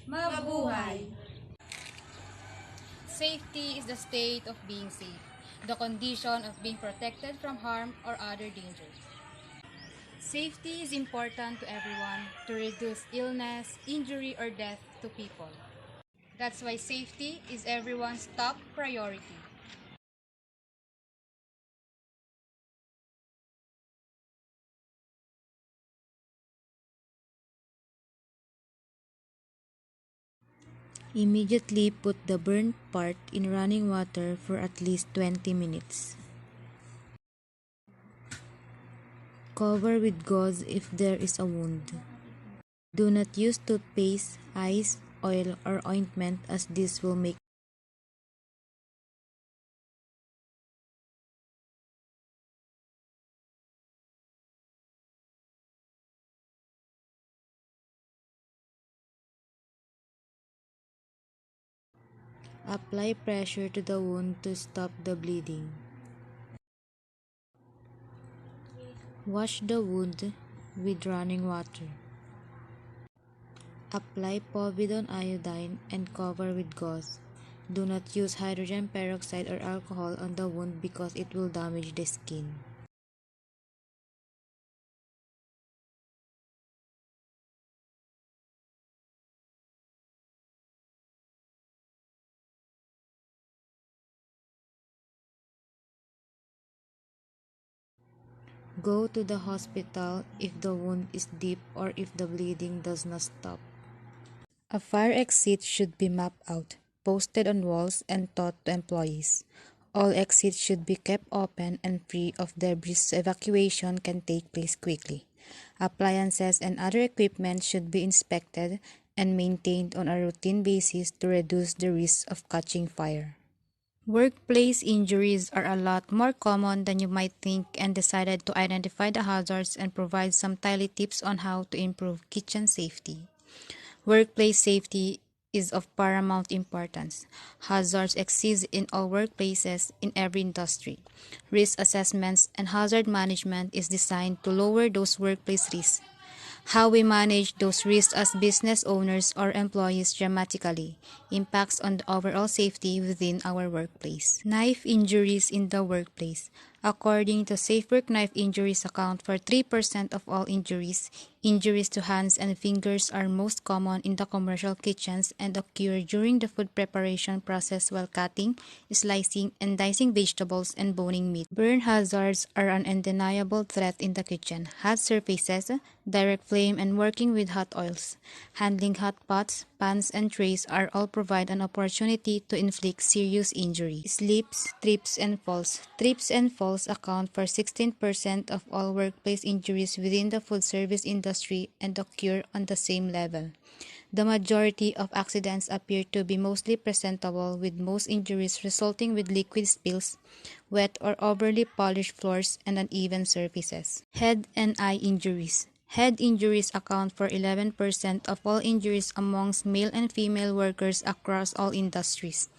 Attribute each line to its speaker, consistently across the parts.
Speaker 1: Mabuhay!
Speaker 2: Safety is the state of being safe, the condition of being protected from harm or other dangers. Safety is important to everyone to reduce illness, injury, or death to people. That's why safety is everyone's top priority.
Speaker 3: Immediately put the burnt part in running water for at least 20 minutes. Cover with gauze if there is a wound. Do not use toothpaste, ice, oil, or ointment as this will make. Apply pressure to the wound to stop the bleeding. Wash the wound with running water. Apply povidone iodine and cover with gauze. Do not use hydrogen peroxide or alcohol on the wound because it will damage the skin. Go to the hospital if the wound is deep or if the bleeding does not stop. A fire exit should be mapped out, posted on walls, and taught to employees. All exits should be kept open and free of debris so evacuation can take place quickly. Appliances and other equipment should be inspected and maintained on a routine basis to reduce the risk of catching fire. Workplace injuries are a lot more common than you might think, and decided to identify the hazards and provide some timely tips on how to improve kitchen safety. Workplace safety is of paramount importance. Hazards exist in all workplaces in every industry. Risk assessments and hazard management is designed to lower those workplace risks. How we manage those risks as business owners or employees dramatically impacts on the overall safety within our workplace. Knife injuries in the workplace. According to SafeWork, knife injuries account for 3% of all injuries. Injuries to hands and fingers are most common in the commercial kitchens and occur during the food preparation process while cutting, slicing, and dicing vegetables and boning meat. Burn hazards are an undeniable threat in the kitchen. Hot surfaces, direct flame, and working with hot oils. Handling hot pots, pans, and trays are all provide an opportunity to inflict serious injury. Slips, trips, and falls. Trips and falls account for 16% of all workplace injuries within the food service industry and occur on the same level. The majority of accidents appear to be mostly presentable, with most injuries resulting with liquid spills, wet or overly polished floors, and uneven surfaces. Head and eye injuries. Head injuries account for 11% of all injuries amongst male and female workers across all industries.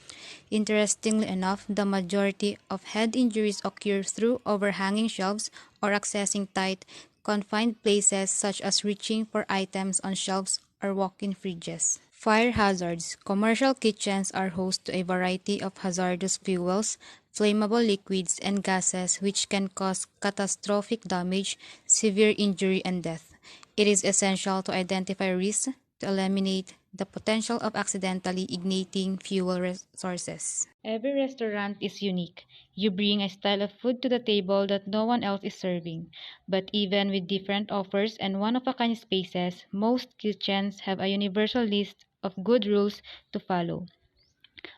Speaker 3: Interestingly enough, the majority of head injuries occur through overhanging shelves or accessing tight, confined places such as reaching for items on shelves or walk-in fridges. Fire hazards. Commercial kitchens are host to a variety of hazardous fuels, flammable liquids, and gases which can cause catastrophic damage, severe injury, and death. It is essential to identify risks to eliminate the potential of accidentally igniting fuel sources. Every restaurant is unique. You bring a style of food to the table that no one else is serving. But even with different offers and one-of-a-kind spaces, most kitchens have a universal list of good rules to follow.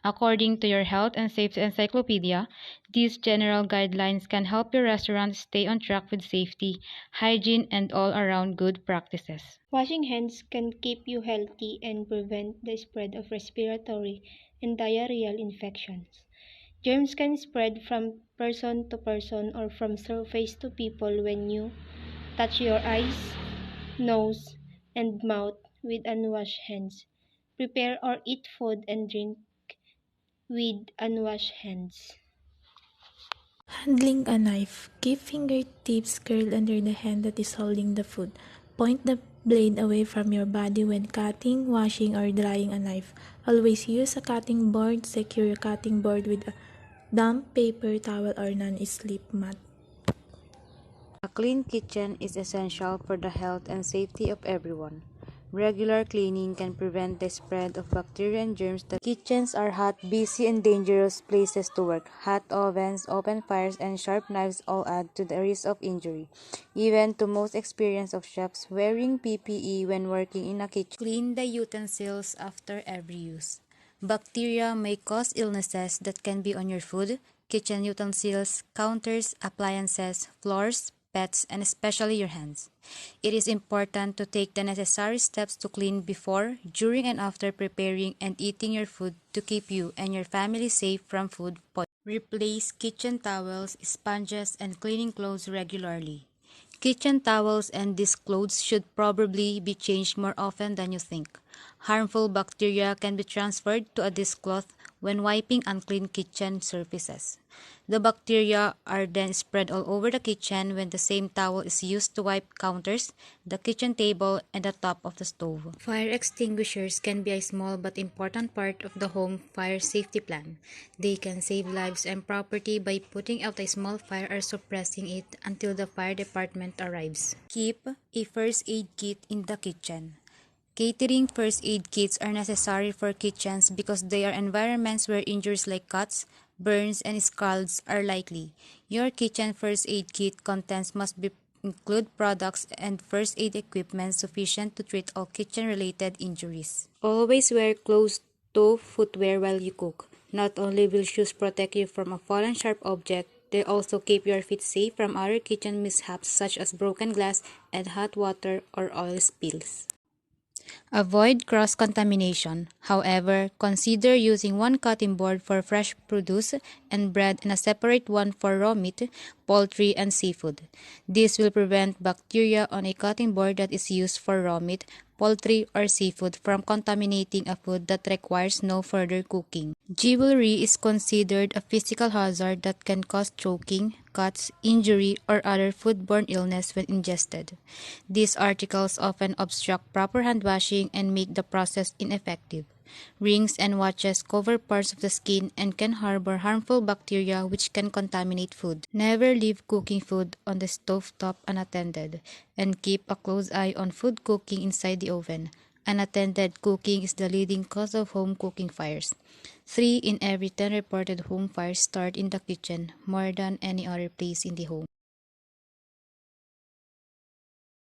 Speaker 3: According to your Health and Safety Encyclopedia, these general guidelines can help your restaurant stay on track with safety, hygiene, and all-around good practices.
Speaker 4: Washing hands can keep you healthy and prevent the spread of respiratory and diarrheal infections. Germs can spread from person to person or from surface to people when you touch your eyes, nose, and mouth with unwashed hands. Prepare or eat food and drink with unwashed hands.
Speaker 1: Handling a knife. Keep fingertips curled under the hand that is holding the food. Point the blade away from your body when cutting, washing, or drying a knife. Always use a cutting board. Secure your cutting board with a damp paper towel or non-slip mat.
Speaker 3: A clean kitchen is essential for the health and safety of everyone. Regular cleaning can prevent the spread of bacteria and germs. Kitchens are hot, busy, and dangerous places to work. Hot ovens, open fires, and sharp knives all add to the risk of injury. Even to most experienced of chefs, wearing PPE when working in a kitchen. Clean the utensils after every use. Bacteria may cause illnesses that can be on your food, kitchen utensils, counters, appliances, floors, pets, and especially your hands. It is important to take the necessary steps to clean before, during, and after preparing and eating your food to keep you and your family safe from food poisoning. Replace kitchen towels, sponges, and cleaning clothes regularly. Kitchen towels and these clothes should probably be changed more often than you think. Harmful bacteria can be transferred to a dishcloth when wiping unclean kitchen surfaces. The bacteria are then spread all over the kitchen when the same towel is used to wipe counters, the kitchen table, and the top of the stove. Fire extinguishers can be a small but important part of the home fire safety plan. They can save lives and property by putting out a small fire or suppressing it until the fire department arrives. Keep a first aid kit in the kitchen. Catering first aid kits are necessary for kitchens because they are environments where injuries like cuts, burns, and scalds are likely. Your kitchen first aid kit contents must include products and first aid equipment sufficient to treat all kitchen-related injuries. Always wear closed-toe footwear while you cook. Not only will shoes protect you from a fallen sharp object, they also keep your feet safe from other kitchen mishaps such as broken glass and hot water or oil spills. Avoid cross-contamination. However, consider using one cutting board for fresh produce and bread and a separate one for raw meat, poultry, and seafood. This will prevent bacteria on a cutting board that is used for raw meat, poultry, or seafood from contaminating a food that requires no further cooking. Jewelry is considered a physical hazard that can cause choking, cuts, injury, or other foodborne illness when ingested. These articles often obstruct proper hand washing and make the process ineffective. Rings and watches cover parts of the skin and can harbor harmful bacteria which can contaminate food. Never leave cooking food on the stovetop unattended, and keep a close eye on food cooking inside the oven. Unattended cooking is the leading cause of home cooking fires. 3 in every 10 reported home fires start in the kitchen, more than any other place in the home.